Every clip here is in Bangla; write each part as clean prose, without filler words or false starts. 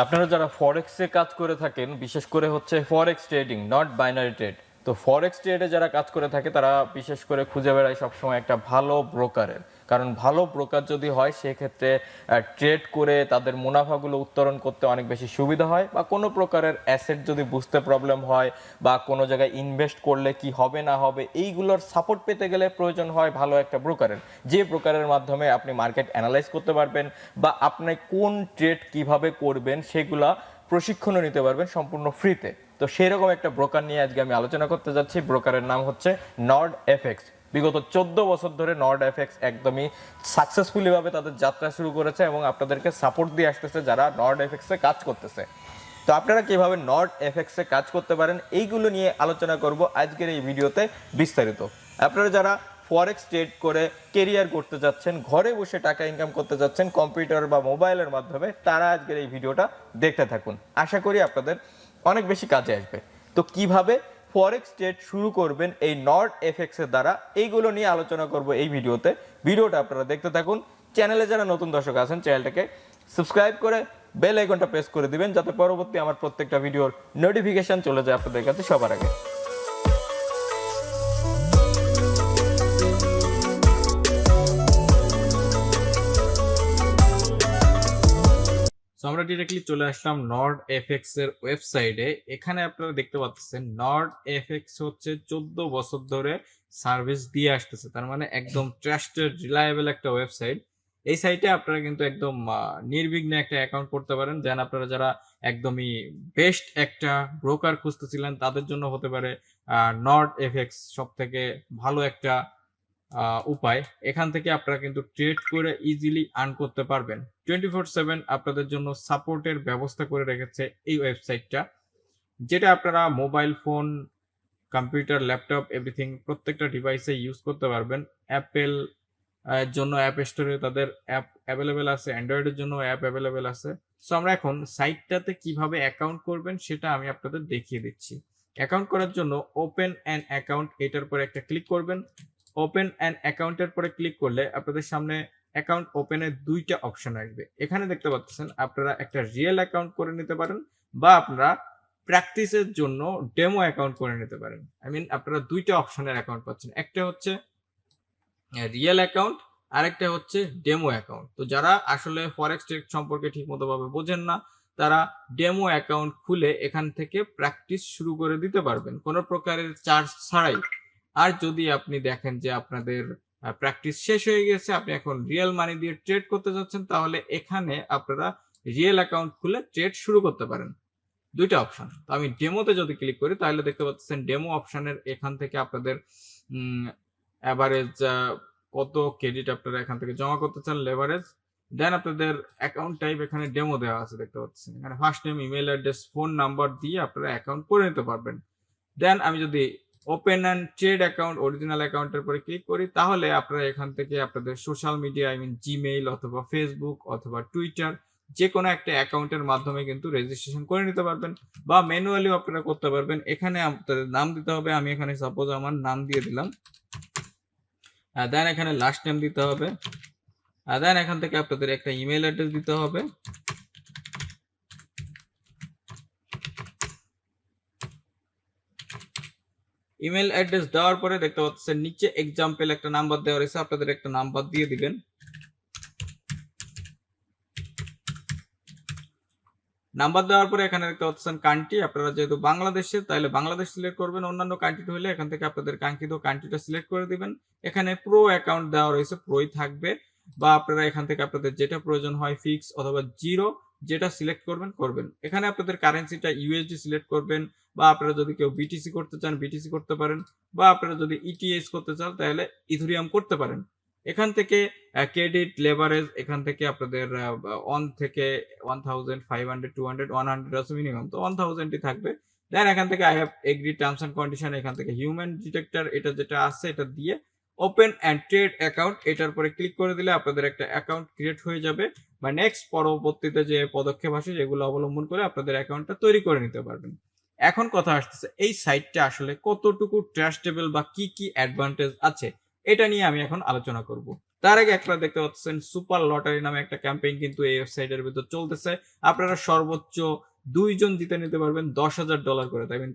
আপনারা যারা ফরেক্সে কাজ করে থাকেন, বিশেষ করে হচ্ছে forex trading, not binary trade. তো ফরেক্স ট্রেডে যারা কাজ করে থাকে তারা বিশেষ করে খুঁজে বেড়ায় সবসময় একটা ভালো ব্রোকারের। কারণ ভালো ব্রোকার যদি হয় সেক্ষেত্রে ট্রেড করে তাদের মুনাফাগুলো উত্তোলন করতে অনেক বেশি সুবিধা হয়, বা কোনো প্রকারের অ্যাসেট যদি বুঝতে প্রবলেম হয় বা কোনো জায়গায় ইনভেস্ট করলে কি হবে না হবে এইগুলোর সাপোর্ট পেতে গেলে প্রয়োজন হয় ভালো একটা ব্রোকারের, যে ব্রোকারের মাধ্যমে আপনি মার্কেট অ্যানালাইজ করতে পারবেন বা আপনি কোন ট্রেড কিভাবে করবেন সেগুলা প্রশিক্ষণও নিতে পারবেন সম্পূর্ণ ফ্রিতে। তো সেই রকম একটা ব্রোকার নিয়ে আজকে আমি আলোচনা করতে যাচ্ছি। ব্রোকারের নাম হচ্ছে NordFX। বিগত 14 বছর ধরে NordFX একদমই সাকসেসফুলি ভাবে তাদের যাত্রা শুরু করেছে এবং আপনাদেরকে সাপোর্ট দিয়ে আসতেছে যারা NordFX এ কাজ করতেছে। তো আপনারা কিভাবে NordFX এ কাজ করতে পারেন এইগুলো নিয়ে আলোচনা করব আজকের এই ভিডিওতে বিস্তারিত। আপনারা যারা ফরেক্স ট্রেড করে কেরিয়ার করতে যাচ্ছেন, ঘরে বসে টাকা ইনকাম করতে যাচ্ছেন কম্পিউটার বা মোবাইলের মাধ্যমে, তারা আজকের এই ভিডিওটা দেখতে থাকুন। আশা করি আপনাদের অনেক বেশি কাজে আসবে। তো কিভাবে ফরেক্স ট্রেড শুরু করবেন এই NordFX এর দ্বারা, এইগুলো নিয়ে আলোচনা করব এই ভিডিওতে। ভিডিওটা আপনারা দেখতে থাকুন। চ্যানেলে যারা নতুন দর্শক আছেন চ্যানেলটাকে সাবস্ক্রাইব করে বেল আইকনটা প্রেস করে দিবেন, যাতে পরবর্তী আমার প্রত্যেকটা ভিডিওর নোটিফিকেশন চলে যায় আপনাদের কাছে সবার আগে। আমরা ডিরেক্টলি চলে আসলাম NordFX এর ওয়েবসাইটে। এখানে আপনারা দেখতে পাচ্ছেন NordFX হচ্ছে 14 বছর ধরে সার্ভিস দিয়ে আসতেছে, তার মানে একদম ট্রাস্টেড রিলায়েবল একটা ওয়েবসাইট। এই সাইটে আপনারা কিন্তু একদম নির্বিঘ্নে একটা অ্যাকাউন্ট করতে পারেন। দেন আপনারা যারা একদমই বেস্ট একটা ব্রোকার খুঁজতেছিলেন তাদের জন্য হতে পারে NordFX সব থেকে ভালো একটা উপায়। এখান থেকে আপনারা কিন্তু ট্রেড করে ইজিলি আর্ন করতে পারবেন। 24/7 আপনাদের জন্য সাপোর্টের ব্যবস্থা করে রেখেছে এই ওয়েবসাইটটা, যেটা আপনারা mobile phone, computer, laptop, everything প্রত্যেকটা ডিভাইসে ইউজ করতে পারবেন। অ্যাপেল এর জন্য অ্যাপ স্টোরে তাদের অ্যাপ অ্যাভেলেবেল আছে, অ্যান্ড্রয়েডের জন্য অ্যাপ অ্যাভেলেবেল আছে। সো আমরা এখন সাইটটাতে কিভাবে অ্যাকাউন্ট করবেন সেটা আমি আপনাদের দেখিয়ে দিচ্ছি। অ্যাকাউন্ট করার জন্য ওপেন অ্যান অ্যাকাউন্ট এটার পরে একটা ক্লিক করবেন। ওপেন অ্যান অ্যাকাউন্টের পরে ক্লিক করলে আপনাদের সামনে অ্যাকাউন্ট ওপেনের দুইটা অপশন আসবে। এখানে দেখতে পাচ্ছেন আপনারা একটা রিয়েল অ্যাকাউন্ট করে নিতে পারেন বা আপনারা প্র্যাকটিসের জন্য ডেমো অ্যাকাউন্ট করে নিতে পারেন। আপনারা দুইটা অপশনের অ্যাকাউন্ট পাচ্ছেন, একটা হচ্ছে রিয়েল অ্যাকাউন্ট, আরেকটা হচ্ছে ডেমো অ্যাকাউন্ট। তো যারা আসলে ফরেক্স ট্রেড সম্পর্কে ঠিকমতো ভাবে বোঝেন না, তারা ডেমো অ্যাকাউন্ট খুলে এখান থেকে প্র্যাকটিস শুরু করে দিতে পারবেন কোনো প্রকারের চার্জ ছাড়াই। আর যদি আপনি দেখেন যে আপনাদের প্র্যাকটিস শেষ হয়ে গেছে, আপনি এখন রিয়েল মানি দিয়ে ট্রেড করতে যাচ্ছেন, তাহলে এখানে আপনারা রিয়েল অ্যাকাউন্ট খুলে ট্রেড শুরু করতে পারেন। দুইটা অপশন। তো আমি ডেমোতে যদি ক্লিক করি তাহলে দেখতে পাচ্ছেন ডেমো অপশনের এখান থেকে আপনাদের অ্যাভারেজ কত ক্রেডিট আপনারা এখান থেকে জমা করতে চান, লেভারেজ। দেন আপনাদের অ্যাকাউন্ট টাইপ এখানে ডেমো দেওয়া আছে, দেখতে পাচ্ছেন এখানে first name, email address, phone number দিয়ে আপনারা অ্যাকাউন্ট করে নিতে পারবেন। দেন আমি যদি open and trade account original অ্যাকাউন্টের পরে ক্লিক করি তাহলে আপনারা এখান থেকে আপনাদের সোশ্যাল মিডিয়া, জিমেইল অথবা ফেসবুক অথবা টুইটার যে কোনো একটা অ্যাকাউন্টের মাধ্যমে কিন্তু রেজিস্ট্রেশন করে নিতে পারবেন, বা ম্যানুয়ালিও আপনারা করতে পারবেন। এখানে আপনাদের নাম দিতে হবে। আমি এখানে সাপোজ আমার নাম দিয়ে দিলাম। দেন এখানে লাস্ট নেম দিতে হবে। দেন এখান থেকে আপনাদের একটা ইমেল অ্যাড্রেস দিতে হবে। ইমেল অ্যাড্রেস দেওয়ার পরে দেখতে পাচ্ছেন নিচে এক্সাম্পল একটা নাম্বার দেওয়া রয়েছে, আপনাদের একটা নাম্বার দিয়ে দিবেন। নাম্বার দেওয়ার পরে এখানে দেখতে পাচ্ছেন কান্ট্রি, আপনারা যেহেতু বাংলাদেশের তাহলে বাংলাদেশ সিলেক্ট করবেন, অন্যান্য কান্ট্রি হলে এখান থেকে আপনাদের কাঙ্ক্ষিত কান্ট্রিটা সিলেক্ট করে দিবেন। এখানে প্রো অ্যাকাউন্ট দেওয়া রয়েছে, প্রোই থাকবে, বা আপনারা এখান থেকে আপনাদের যেটা প্রয়োজন হয় ফিক্স অথবা জিরো যেটা সিলেক্ট করবেন। এখানে আপনাদের কারেন্সিটা ইউএসডি সিলেক্ট করবেন, বা আপনারা যদি কেউ বিটিসি করতে চান বিটিসি করতে পারেন, বা আপনারা যদি ইটিএস করতে চান তাহলে ইথেরিয়াম করতে পারেন। এখান থেকে ক্রেডিট, লেভারেজ এখান থেকে আপনাদের 1 থেকে 1000, 500, 200, 100 আছে মিনিমাম, তো 1000ই থাকবে। দেন এখান থেকে I have agree terms and condition, এখান থেকে হিউম্যান ডিটেক্টর এটা যেটা আছে এটা দিয়ে ওপেন অ্যান্ড ট্রেড অ্যাকাউন্ট এটার পরে ক্লিক করে দিলে আপনাদের একটা অ্যাকাউন্ট ক্রিয়েট হয়ে যাবে, বা নেক্সট পরবর্তীতে যে পদক্ষেপ আসে যেগুলো অবলম্বন করে আপনাদের অ্যাকাউন্টটা তৈরি করে নিতে পারবেন। এখন কথা আসতেছে এই সাইটটা আসলে কতটুকু ট্রাস্টেবল বা কি কি অ্যাডভান্টেজ আছে এটা নিয়ে আমি এখন আলোচনা করব। তার আগে আপনারা দেখতে পাচ্ছেন সুপার লটারি নামে একটা ক্যাম্পেইন কিন্তু এই ওয়েবসাইটের ভিতর চলতেছে। আপনারা সর্বোচ্চ 2 জন জিতে নিতে পারবেন $10,000 করে, তাই মিন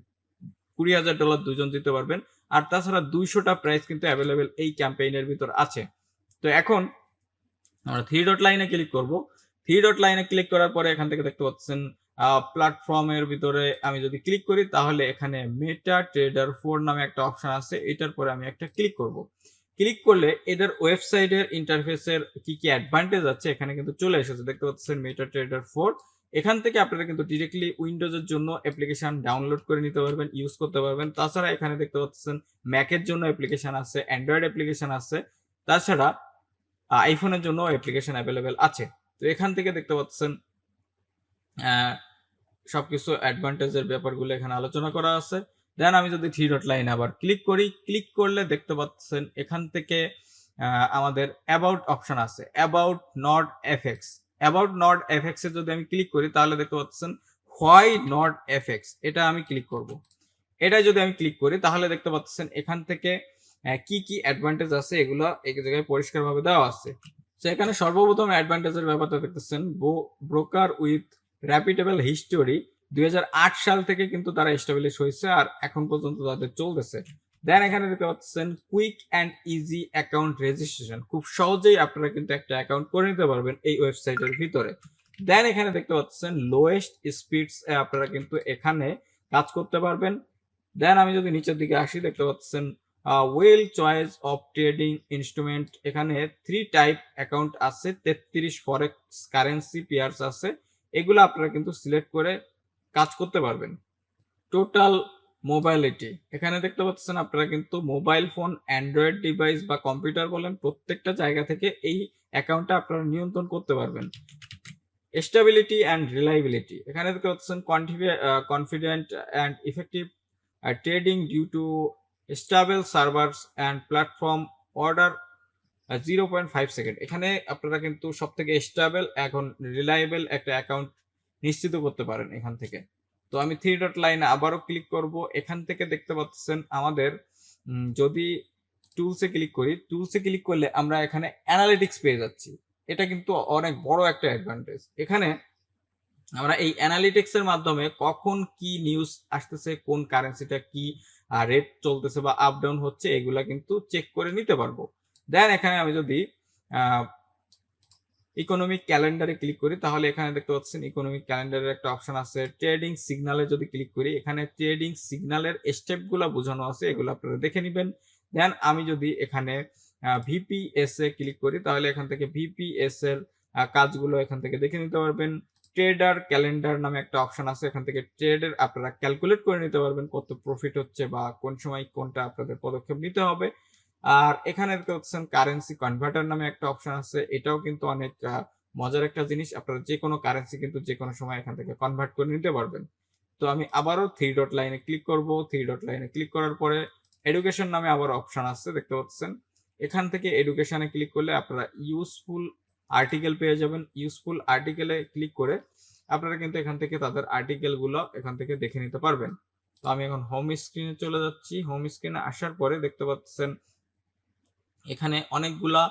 $20,000 2 জন জিততে পারবেন। আর তাছাড়া 200টা প্রাইজ কিন্তু অ্যাভেলেবেল এই ক্যাম্পেইনের ভিতর আছে। তো এখন আমরা 3 ডট লাইনে ক্লিক করব। 3 ডট লাইনে ক্লিক করার পরে এখান থেকে দেখতে পাচ্ছেন প্ল্যাটফর্মের ভিতরে আমি যদি ক্লিক করি তাহলে এখানে মেটা ট্রেডার 4 নামে একটা অপশন আছে, এটার পরে আমি একটা ক্লিক করব। ক্লিক করলে এদের ওয়েবসাইটের ইন্টারফেসের কি কি অ্যাডভান্টেজ আছে এখানে কিন্তু চলে এসেছে, দেখতে পাচ্ছেন মেটা ট্রেডার 4। এখান থেকে আপনারা কিন্তু ডিরেক্টলি উইন্ডোজের জন্য অ্যাপ্লিকেশন ডাউনলোড করে নিতে পারবেন, ইউজ করতে পারবেন। তাছাড়া এখানে দেখতে পাচ্ছেন ম্যাকের জন্য অ্যাপ্লিকেশন আছে, অ্যান্ড্রয়েড অ্যাপ্লিকেশন আছে, তাছাড়া আইফোনের জন্য অ্যাপ্লিকেশন অ্যাভেলেবেল আছে। তো এখান থেকে দেখতে পাচ্ছেন সবকিছু অ্যাডভান্টেজের ব্যাপারগুলো এখানে আলোচনা করা আছে। দেন আমি যদি 3 ডট লাইন আবার ক্লিক করি, ক্লিক করলে দেখতে পাচ্ছেন এখান থেকে আমাদের অ্যাবাউট অপশন আছে, about Nord FX. About Nord FX এ যদি আমি ক্লিক করি তাহলে দেখতে পাচ্ছেন হোয়াই নর্ড এফএক্স, এটা আমি ক্লিক করব। এটা যদি আমি ক্লিক করি তাহলে দেখতে পাচ্ছেন এখান থেকে কি কি অ্যাডভান্টেজ আছে এগুলো এই জায়গায় পরিষ্কারভাবে দেওয়া আছে। তো এখানে সর্বপ্রথম অ্যাডভান্টেজের ব্যাপারটা দেখতেছেন ব্রোকার উইথ র্যাপিটেবল হিস্টোরি। 2008 সাল থেকে কিন্তু তারা এস্টাবলিশ হয়েছে আর এখন পর্যন্ত তাদের চলতেছে। দেন এখানে দেখতে পাচ্ছেন quick and easy account registration, খুব সহজেই আপনারা কিন্তু একটা অ্যাকাউন্ট করে নিতে পারবেন এই ওয়েবসাইটের ভিতরে। দেন এখানে দেখতে পাচ্ছেন লোয়েস্ট স্পিডস আপনারা কিন্তু এখানে কাজ করতে পারবেন। দেন আমি যদি নিচের দিকে আসি দেখতে পাচ্ছেন well choice of trading instrument, এখানে 3 টাইপ অ্যাকাউন্ট আছে, 33 ফরেক্স কারেন্সি পেয়ার্স আছে, এগুলো আপনারা কিন্তু সিলেক্ট করে কাজ করতে পারবেন। টোটাল মোবাইলিটি, এখানে দেখতে পাচ্ছেন আপনারা কিন্তু মোবাইল ফোন, অ্যান্ড্রয়েড ডিভাইস বা কম্পিউটার বলেন প্রত্যেকটা জায়গা থেকে এই অ্যাকাউন্টটা আপনারা নিয়ন্ত্রণ করতে পারবেন। স্টেবিলিটি অ্যান্ড রিলায়েবিলিটি, এখানে দেখতে পাচ্ছেন confident and effective trading due to stable servers and platform order 0.5 second. এখানে আপনারা কিন্তু সব থেকে স্টেবল এখন রিলায়েবল একটা অ্যাকাউন্ট নিশ্চিত করতে পারেন এখান থেকে। তো আমি 3 ডট লাইনে আবারও ক্লিক করব। এখান থেকে দেখতে পাচ্ছেন আমাদের যদি টুলসে ক্লিক করি, টুলসে ক্লিক করলে আমরা এখানে অ্যানালিটিক্স পেয়ে যাচ্ছি। এটা কিন্তু অনেক বড় একটা অ্যাডভান্টেজ। এখানে আমরা এই অ্যানালিটিক্স এর মাধ্যমে কখন কি নিউজ আসতেছে, কোন কারেন্সিটা কি রেট চলতেছে বা আপ ডাউন হচ্ছে, এগুলা কিন্তু চেক করে নিতে পারবো। দেন এখানে আমি যদি ইকোনমিক ক্যালেন্ডারে ক্লিক করি তাহলে এখানে দেখতে পাচ্ছেন ইকোনমিক ক্যালেন্ডারের একটা অপশন আছে। ট্রেডিং সিগনালে যদি ক্লিক করি এখানে ট্রেডিং সিগনালের স্টেপগুলো বোঝানো আছে, এগুলো আপনারা দেখে নেবেন। দেন আমি যদি এখানে ভিপিএস এ ক্লিক করি তাহলে এখান থেকে ভিপিএস এর কাজগুলো এখান থেকে দেখে নিতে পারবেন। ট্রেডার ক্যালেন্ডার নামে একটা অপশন আছে, এখান থেকে ট্রেডের আপনারা ক্যালকুলেট করে নিতে পারবেন কত প্রফিট হচ্ছে বা কোন সময় কোনটা আপনাদের পদক্ষেপ নিতে হবে। আর এখানে দেখতে পাচ্ছেন কারেন্সি কনভার্টার নামে একটা অপশন আছে, এটাও কিন্তু অনেক মজার একটা জিনিস, আপনারা যে কোনো কারেন্সি কিন্তু যে কোনো সময় এখান থেকে কনভার্ট করে নিতে পারবেন। তো আমি আবারও 3 ডট লাইনে ক্লিক করব। 3 ডট লাইনে ক্লিক করার পরে এডুকেশন নামে আবার অপশন আছে, দেখতে পাচ্ছেন এখান থেকে এডুকেশনে ক্লিক করলে আপনারা ইউজফুল আর্টিকেল পেয়ে যাবেন। ইউজফুল আর্টিকেলে ক্লিক করে আপনারা কিন্তু এখান থেকে তাদের আর্টিকেল গুলো এখান থেকে দেখে নিতে পারবেন। তো আমি এখন হোম স্ক্রিনে চলে যাচ্ছি। হোম স্ক্রিনে আসার পরে দেখতে পাচ্ছেন এখানে অনেকগুলা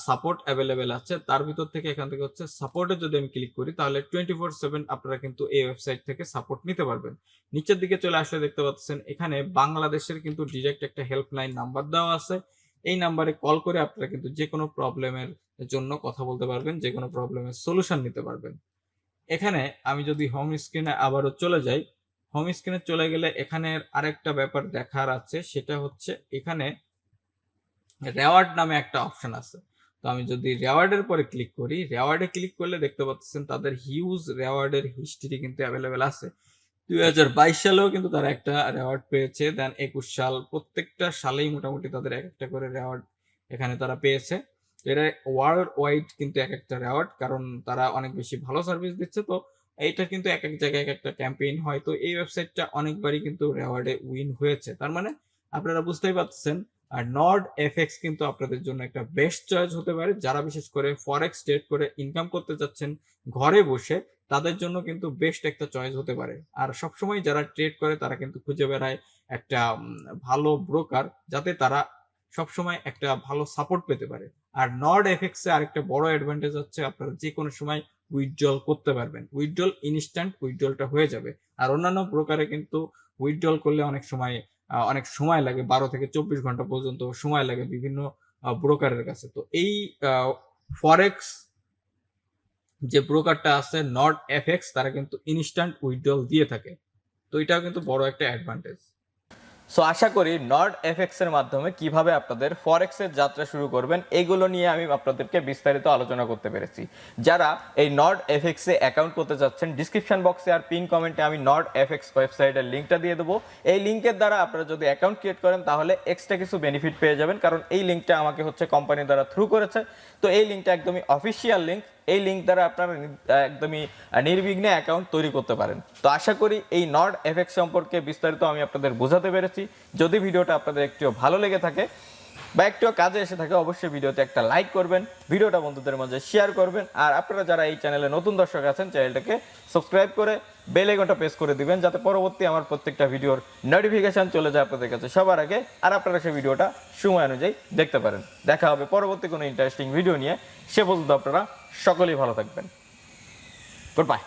সাপোর্ট অ্যাভেলেবেল আছে, তার ভিতর থেকে এখান থেকে হচ্ছে সাপোর্টে যদি আমি ক্লিক করি তাহলে 24/7 আপনারা কিন্তু এই ওয়েবসাইট থেকে সাপোর্ট নিতে পারবেন। নিচের দিকে চলে আসলে দেখতে পাচ্ছেন এখানে বাংলাদেশের কিন্তু ডিরেক্ট একটা হেল্পলাইন নাম্বার দেওয়া আছে, এই নাম্বারে কল করে আপনারা কিন্তু যে কোনো প্রবলেমের জন্য কথা বলতে পারবেন, যে কোনো প্রবলেমের সলিউশন নিতে পারবেন। এখানে আমি যদি হোম স্ক্রিনে আবারও চলে যাই, হোম স্ক্রিনে চলে গেলে এখানে আরেকটা ব্যাপার দেখার আছে, সেটা হচ্ছে এখানে রেওয়ার্ড নামে একটা অপশন আছে। তো আমি যদি রেওয়ার্ডের পরে ক্লিক করি, রেওয়ার্ডে ক্লিক করলে দেখতে পাচ্ছেন তাদের হিউজ রেওয়ার্ডের হিস্ট্রি কিন্তু অ্যাভেলেবেল আছে। 2022 সালেও কিন্তু তারা একটা রেওয়ার্ড পেয়েছে, দেন 21 সাল, প্রত্যেকটা সালেই মোটামুটি তাদের এক একটা করে রেওয়ার্ড এখানে তারা পেয়েছে। এটা ওয়ার্ল্ড ওয়াইড কিন্তু এক একটা রেওয়ার্ড, কারণ তারা অনেক বেশি ভালো সার্ভিস দিচ্ছে। তো এইটা কিন্তু এক এক জায়গায় এক একটা ক্যাম্পেইন হয়, তো এই ওয়েবসাইটটা অনেকবারই কিন্তু রেওয়ার্ডে উইন হয়েছে। তার মানে আপনারা বুঝতেই পারছেন আর নর্ড এফএক্স কিন্তু আপনাদের জন্য একটা বেস্ট চয়েস হতে পারে। যারা বিশেষ করে ফরেক্স ট্রেড করে ইনকাম করতে চাচ্ছেন ঘরে বসে, তাদের জন্য কিন্তু বেস্ট একটা চয়েস হতে পারে। আর সবসময় যারা ট্রেড করে তারা কিন্তু খুঁজে বেড়ায় একটা ভালো ব্রোকার, যাতে তারা সবসময় একটা ভালো সাপোর্ট পেতে পারে। আর নর্ড এফএক্স এ আরেকটা বড় অ্যাডভান্টেজ হচ্ছে আপনারা যে কোনো সময় উইথড্রল করতে পারবেন, উইথড্রল ইনস্ট্যান্ট উইথড্রলটা হয়ে যাবে। আর অন্যান্য ব্রোকারে কিন্তু উইথড্রল করলে অনেক সময় লাগে, 12 থেকে 24 ঘন্টা পর্যন্ত সময় লাগে বিভিন্ন ব্রোকারের কাছে। তো এই ফরেক্স যে ব্রোকারটা আছে নর্ড এফএক্স, তারা কিন্তু ইনস্ট্যান্ট উইথড্রল দিয়ে থাকে। তো এটাও কিন্তু বড় একটা অ্যাডভান্টেজ। সো আশা করি NordFX এর মাধ্যমে কিভাবে আপনাদের ফরেক্সের যাত্রা শুরু করবেন এগুলো নিয়ে আমি আপনাদেরকে বিস্তারিত আলোচনা করতে পেরেছি। যারা এই NordFX এ অ্যাকাউন্ট করতে চাচ্ছেন, ডিসক্রিপশন বক্সে আর পিন কমেন্টে আমি NordFX ওয়েবসাইটের লিঙ্কটা দিয়ে দেবো। এই লিঙ্কের দ্বারা আপনারা যদি অ্যাকাউন্ট ক্রিয়েট করেন তাহলে এক্সট্রা কিছু বেনিফিট পেয়ে যাবেন, কারণ এই লিঙ্কটা আমাকে হচ্ছে কোম্পানি দ্বারা থ্রু করেছে। তো এই লিঙ্কটা একদমই অফিসিয়াল লিঙ্ক, এই লিঙ্ক দ্বারা আপনারা একদমই নির্বিঘ্নে অ্যাকাউন্ট তৈরি করতে পারেন। তো আশা করি এই NordFX সম্পর্কে বিস্তারিত আমি আপনাদের বোঝাতে পেরেছি। যদি ভিডিওটা আপনাদের একটু ভালো লেগে থাকে বা একটু কাজে এসে থাকে, অবশ্যই ভিডিওতে একটা লাইক করবেন, ভিডিওটা বন্ধুদের মাঝে শেয়ার করবেন। আর আপনারা যারা এই চ্যানেলে নতুন দর্শক আছেন, চ্যানেলটাকে সাবস্ক্রাইব করে বেল আইকনটা প্রেস করে দিবেন, যাতে পরবর্তী আমার প্রত্যেকটা ভিডিওর নোটিফিকেশন চলে যায় আপনাদের কাছে সবার আগে, আর আপনারা সেই ভিডিওটা সময় অনুযায়ী দেখতে পারেন। দেখা হবে পরবর্তী কোনো ইন্টারেস্টিং ভিডিও নিয়ে। সে পর্যন্ত আপনারা সকলেই ভালো থাকবেন। Good bye.